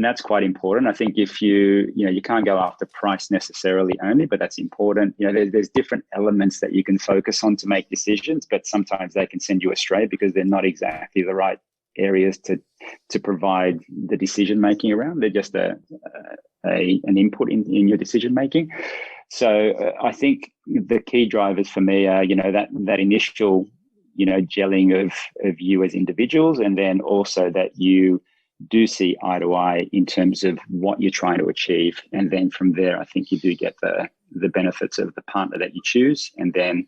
that's quite important. I think if you can't go after price necessarily only, but that's important. There's different elements that you can focus on to make decisions, but sometimes they can send you astray because they're not exactly the right areas to provide the decision making around. They're just an input in your decision making. So I think the key drivers for me are that initial gelling of you as individuals, and then also that you do see eye to eye in terms of what you're trying to achieve, and then from there I think you do get the benefits of the partner that you choose, and then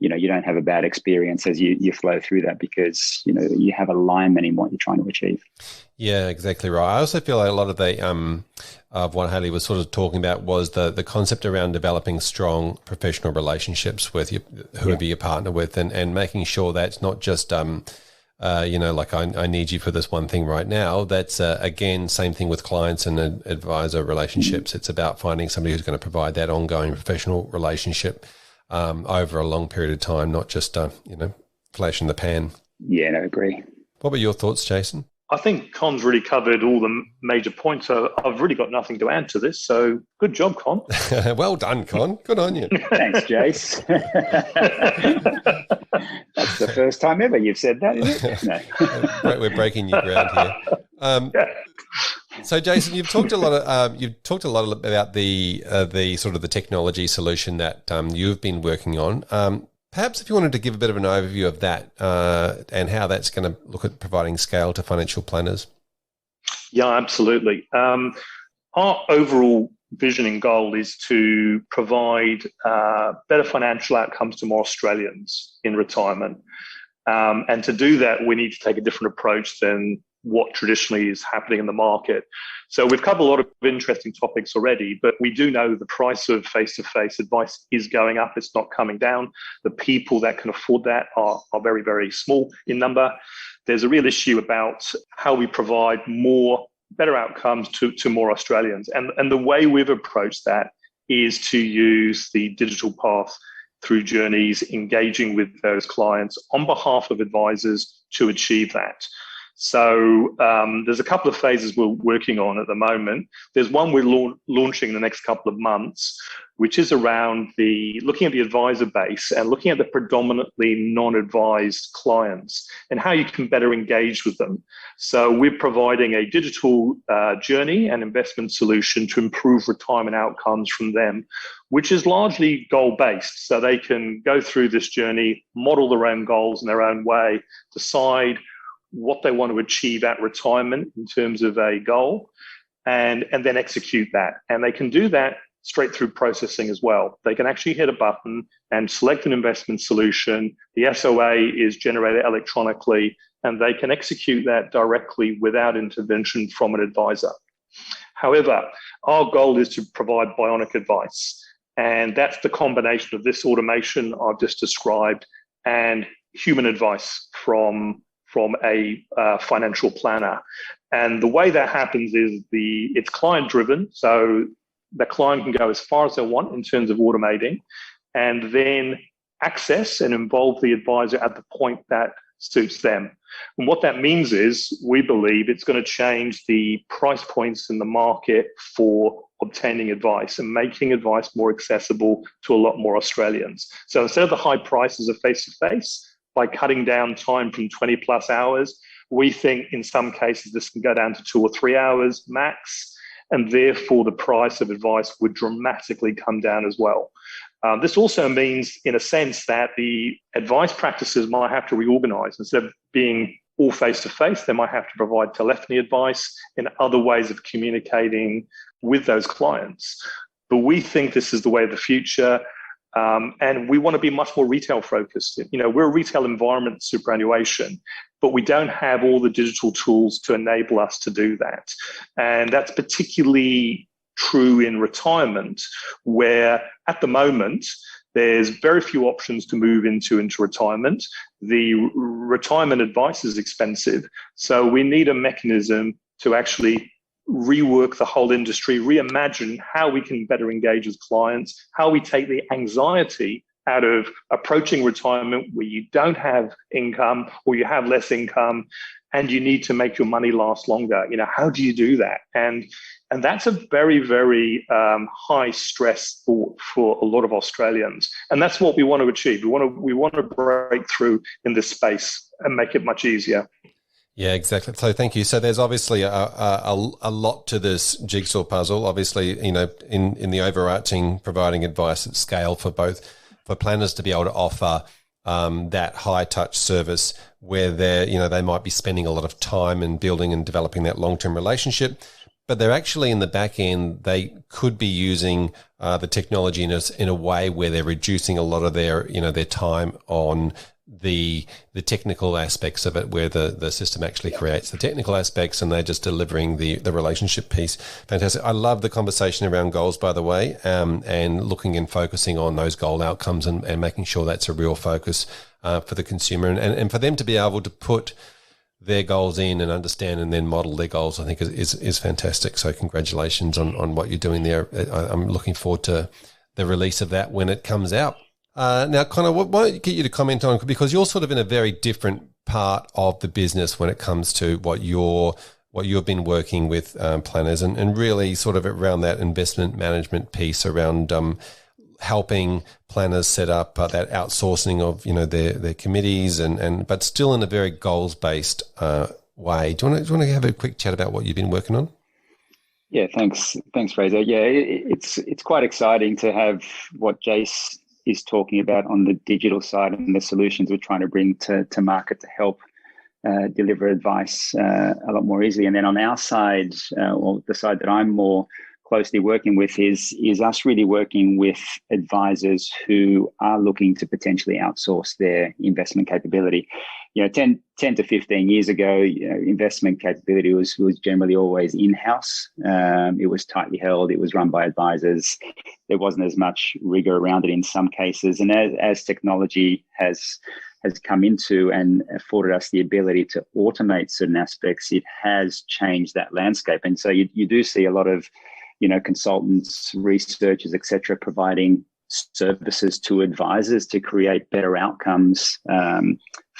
you don't have a bad experience as you flow through that, because you have alignment in what you're trying to achieve. Yeah, exactly right. I also feel like a lot of the of what Hayley was sort of talking about was the concept around developing strong professional relationships with whoever you partner with, and making sure that it's not just like I need you for this one thing right now. That's again, same thing with clients and advisor relationships. It's about finding somebody who's going to provide that ongoing professional relationship over a long period of time, not just flash in the pan. Yeah, I agree. What were your thoughts, Jason? I think Con's really covered all the major points. I've really got nothing to add to this. So good job, Con. Well done, Con. Good on you. Thanks, Jace. That's the first time ever you've said that, is it? No. We're breaking new ground here. So, Jason, you've talked a lot about the sort of the technology solution that you've been working on. Perhaps if you wanted to give a bit of an overview of that and how that's going to look at providing scale to financial planners. Yeah, absolutely. Our overall vision and goal is to provide better financial outcomes to more Australians in retirement. And to do that, we need to take a different approach than what traditionally is happening in the market. So we've covered a lot of interesting topics already, but we do know the price of face-to-face advice is going up. It's not coming down. The people that can afford that are very, very small in number. There's a real issue about how we provide better outcomes to more Australians. And the way we've approached that is to use the digital path through journeys, engaging with those clients on behalf of advisors to achieve that. So there's a couple of phases we're working on at the moment. There's one we're launching in the next couple of months, which is around looking at the advisor base and looking at the predominantly non-advised clients and how you can better engage with them. So we're providing a digital journey and investment solution to improve retirement outcomes from them, which is largely goal-based. So they can go through this journey, model their own goals in their own way, decide what they want to achieve at retirement in terms of a goal, and then execute that. And they can do that straight through processing as well. They can actually hit a button and select an investment solution. The SOA is generated electronically, and they can execute that directly without intervention from an advisor. However, our goal is to provide bionic advice. And that's the combination of this automation I've just described and human advice from a financial planner. And the way that happens is it's client driven. So the client can go as far as they want in terms of automating and then access and involve the advisor at the point that suits them. And what that means is we believe it's going to change the price points in the market for obtaining advice and making advice more accessible to a lot more Australians. So instead of the high prices of face-to-face, by cutting down time from 20 plus hours, we think in some cases this can go down to 2 or 3 hours max, and therefore the price of advice would dramatically come down as well. This also means, in a sense, that the advice practices might have to reorganize. Instead of being all face-to-face, they might have to provide telephony advice and other ways of communicating with those clients. But we think this is the way of the future. And we want to be much more retail focused. We're a retail environment superannuation, but we don't have all the digital tools to enable us to do that. And that's particularly true in retirement, where at the moment, there's very few options to move into retirement. The retirement advice is expensive. So we need a mechanism to actually rework the whole industry, reimagine how we can better engage with clients, how we take the anxiety out of approaching retirement where you don't have income or you have less income and you need to make your money last longer. How do you do that? And that's a very, very high stress for a lot of Australians. And that's what we want to achieve. We want to break through in this space and make it much easier. Yeah, exactly. So thank you. So there's obviously a lot to this jigsaw puzzle. Obviously, in the overarching, providing advice at scale for planners to be able to offer that high touch service where they might be spending a lot of time in building and developing that long-term relationship, but they're actually in the back end, they could be using the technology in a way where they're reducing a lot of their time on the technical aspects of it, where the system actually creates the technical aspects and they're just delivering the relationship piece. Fantastic. I love the conversation around goals, by the way, and looking and focusing on those goal outcomes and making sure that's a real focus for the consumer and for them to be able to put their goals in and understand and then model their goals, I think is fantastic. So congratulations on what you're doing there. I'm looking forward to the release of that when it comes out. Now, Connor, why don't I get you to comment on, because you're sort of in a very different part of the business when it comes to what you've been working with planners and really sort of around that investment management piece around helping planners set up that outsourcing of their committees and but still in a very goals-based way. Do you want to have a quick chat about what you've been working on? Yeah, thanks, Fraser. Yeah, it's quite exciting to have what Jace is talking about on the digital side and the solutions we're trying to bring to market to help deliver advice a lot more easily. And then on our side, or the side that I'm more closely working with, is us really working with advisors who are looking to potentially outsource their investment capability. 10 to 15 years ago, investment capability was generally always in-house. It was tightly held. It was run by advisors. There wasn't as much rigor around it in some cases. And as technology has come into and afforded us the ability to automate certain aspects, it has changed that landscape. And so you do see a lot of consultants, researchers, etc., providing services to advisors to create better outcomes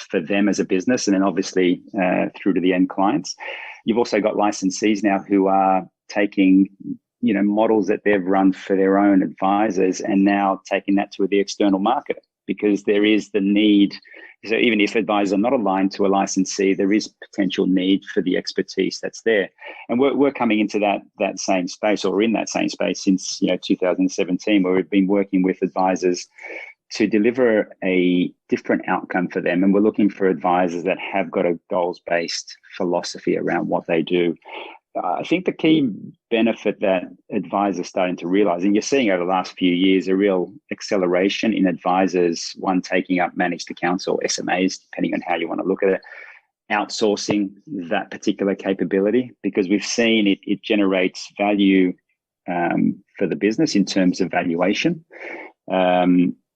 for them as a business, and then obviously through to the end clients. You've also got licensees now who are taking models that they've run for their own advisors and now taking that to the external market, because there is the need. So even if advisors are not aligned to a licensee, there is potential need for the expertise that's there. And we're coming into that same space, or in that same space, since 2017, where we've been working with advisors to deliver a different outcome for them. And we're looking for advisors that have got a goals-based philosophy around what they do. I think the key benefit that advisors are starting to realize, and you're seeing over the last few years, a real acceleration in advisors, one, taking up managed accounts or SMAs, depending on how you want to look at it, outsourcing that particular capability, because we've seen it generates value for the business in terms of valuation.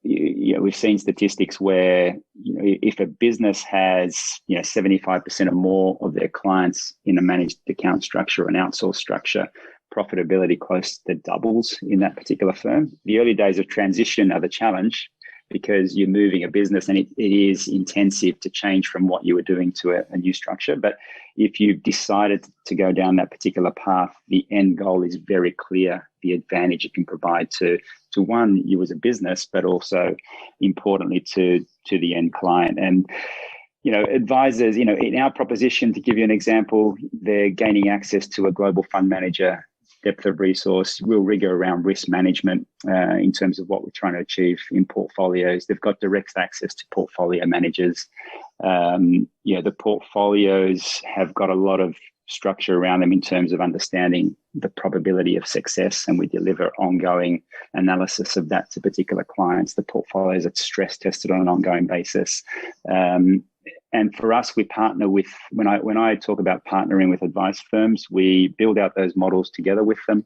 We've seen statistics where if a business has 75% or more of their clients in a managed account structure or an outsourced structure, profitability close to doubles in that particular firm. The early days of transition are the challenge, because you're moving a business and it is intensive to change from what you were doing to a new structure. But if you've decided to go down that particular path, the end goal is very clear, the advantage it can provide to one, you as a business, but also importantly to the end client. And advisors, in our proposition, to give you an example, they're gaining access to a global fund manager, depth of resource, real rigor around risk management in terms of what we're trying to achieve in portfolios. They've got direct access to portfolio managers. The portfolios have got a lot of structure around them in terms of understanding the probability of success, and we deliver ongoing analysis of that to particular clients. The portfolios are stress tested on an ongoing basis. And for us, we partner with, when I talk about partnering with advice firms, we build out those models together with them.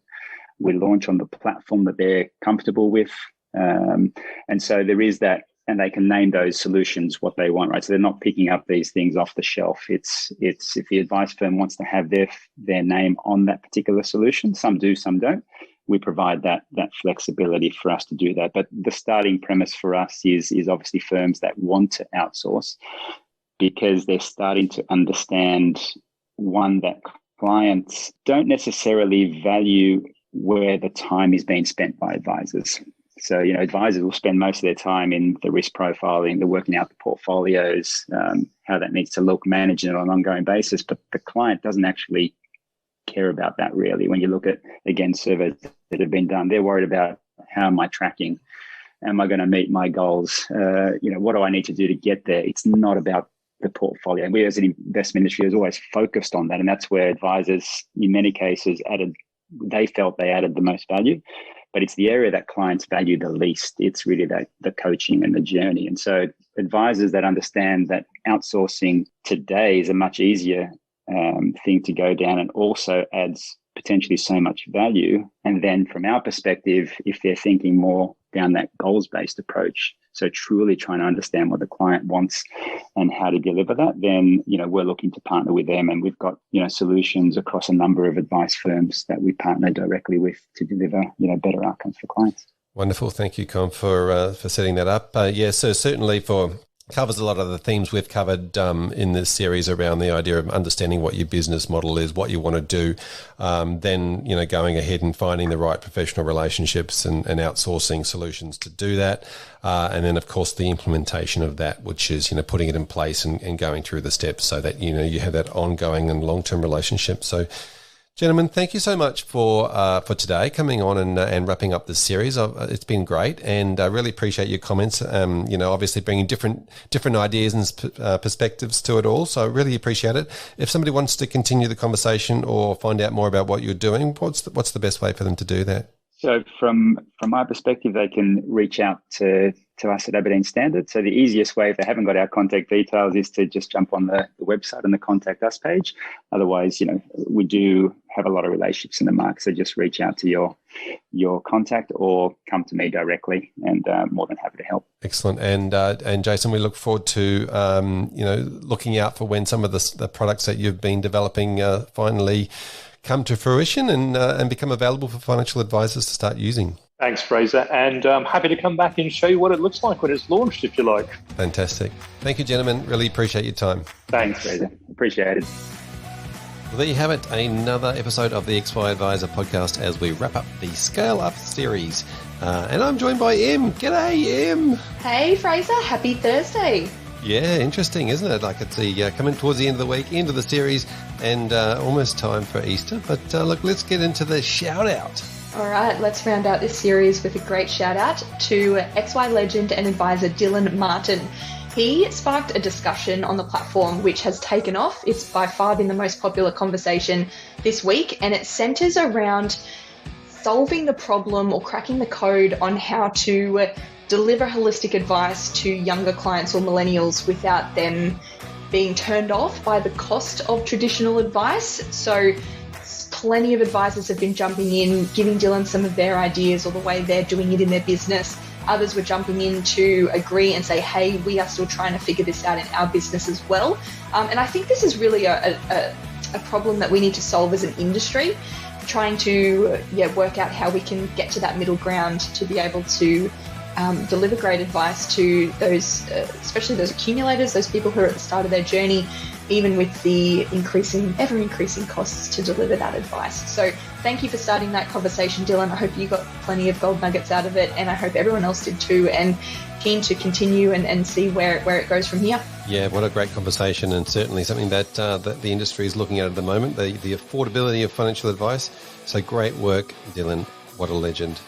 We launch on the platform that they're comfortable with. And so there is that, and they can name those solutions what they want, right? So they're not picking up these things off the shelf. It's if the advice firm wants to have their name on that particular solution, some do, some don't. We provide that flexibility for us to do that. But the starting premise for us is obviously firms that want to outsource, because they're starting to understand, one, that clients don't necessarily value where the time is being spent by advisors. So, advisors will spend most of their time in the risk profiling, the working out the portfolios, how that needs to look, managing it on an ongoing basis. But the client doesn't actually care about that really. When you look at, again, surveys that have been done, they're worried about, how am I tracking? Am I going to meet my goals? What do I need to do to get there? It's not about the portfolio. And we as an investment industry is always focused on that. And that's where advisors, in many cases, they felt they added the most value. But it's the area that clients value the least. It's really the coaching and the journey. And so advisors that understand that outsourcing today is a much easier thing to go down, and also adds potentially so much value. And then from our perspective, if they're thinking more down that goals-based approach, so truly trying to understand what the client wants and how to deliver that, then, we're looking to partner with them. And we've got, solutions across a number of advice firms that we partner directly with to deliver, better outcomes for clients. Wonderful. Thank you, Con, for setting that up. So certainly covers a lot of the themes we've covered in this series around the idea of understanding what your business model is, what you want to do, then going ahead and finding the right professional relationships and outsourcing solutions to do that, and then of course the implementation of that, which is putting it in place and going through the steps so that you have that ongoing and long-term relationship. So Gentlemen, thank you so much for today, coming on and wrapping up this series. It's been great, and I really appreciate your comments. Obviously bringing different ideas and perspectives to it all. So I really appreciate it. If somebody wants to continue the conversation or find out more about what you're doing, what's the best way for them to do that? So from my perspective, they can reach out to us at Aberdeen Standard. So the easiest way, if they haven't got our contact details, is to just jump on the website and the Contact Us page. Otherwise, we do have a lot of relationships in the market. So just reach out to your contact or come to me directly, and more than happy to help. Excellent. And Jason, we look forward to looking out for when some of the products that you've been developing finally come to fruition and become available for financial advisors to start using. Thanks, Fraser. And I'm happy to come back and show you what it looks like when it's launched, if you like. Fantastic. Thank you, gentlemen. Really appreciate your time. Thanks, Fraser. Appreciate it. Well, there you have it. Another episode of the XY Advisor podcast as we wrap up the Scale Up series. And I'm joined by Em. G'day, Em. Hey, Fraser. Happy Thursday. Yeah, interesting, isn't it? Like it's coming towards the end of the week, end of the series, and almost time for Easter. But look, let's get into the shout out. All right, let's round out this series with a great shout out to XY legend and advisor Dylan Martin. He sparked a discussion on the platform which has taken off. It's by far been the most popular conversation this week, and it centers around solving the problem or cracking the code on how to deliver holistic advice to younger clients or millennials without them being turned off by the cost of traditional advice. So plenty of advisors have been jumping in, giving Dylan some of their ideas or the way they're doing it in their business. Others were jumping in to agree and say, hey, we are still trying to figure this out in our business as well. And I think this is really a problem that we need to solve as an industry, trying to work out how we can get to that middle ground to be able to deliver great advice to those, especially those accumulators, those people who are at the start of their journey, even with the ever increasing costs to deliver that advice. So thank you for starting that conversation, Dylan. I hope you got plenty of gold nuggets out of it, and I hope everyone else did too, and keen to continue and see where it goes from here. Yeah, what a great conversation, and certainly something that the industry is looking at the moment, the affordability of financial advice. So great work, Dylan. What a legend.